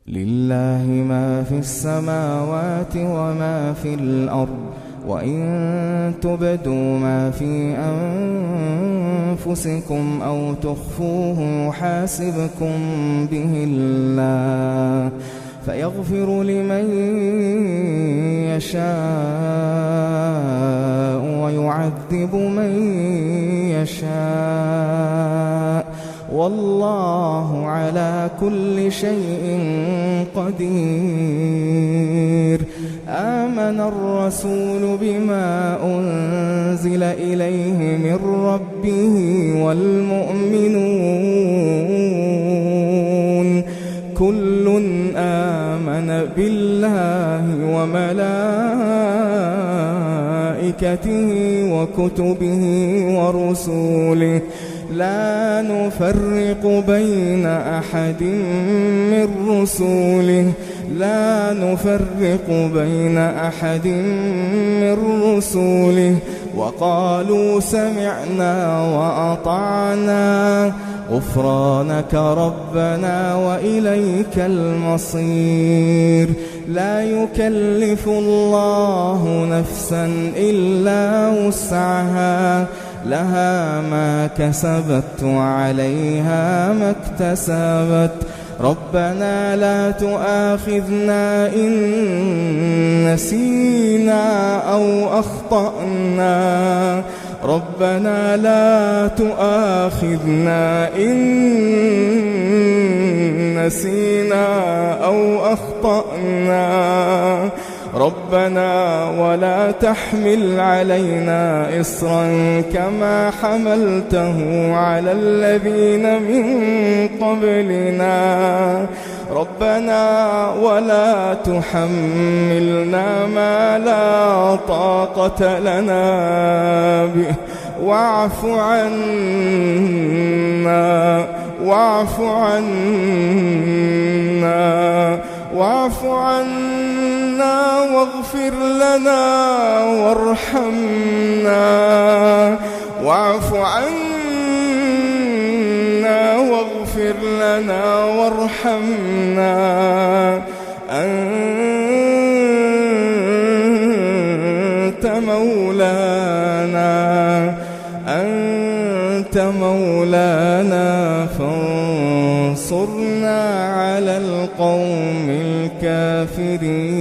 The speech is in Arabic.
لله ما في السماوات وما في الأرض وإن تبدوا ما في أنفسكم أو تخفوه يحاسبكم به الله فيغفر لمن يشاء ويعذب من يشاء والله على كل شيء قدير. آمن الرسول بما أنزل إليه من ربه والمؤمنون كل آمن بالله وملائكته وكتبه ورسوله لا نفرق بين أحد من رسوله وقالوا سمعنا وأطعنا غفرانك ربنا وإليك المصير. لا يكلف الله نفسا إلا وسعها لها ما كسبت وعليها ما اكتسبت ربنا لا تؤاخذنا إن نسينا أو أخطأنا ربنا لا تؤاخذنا إن نسينا أو أخطأنا ربنا ولا تحمل علينا إصرا كما حملته على الذين من قبلنا ربنا ولا تحملنا ما لا طاقة لنا به واعف عنا واغفر لنا وارحمنا واعف عنا واغفر لنا وارحمنا أنت مولانا فانصرنا على القوم الكافرين.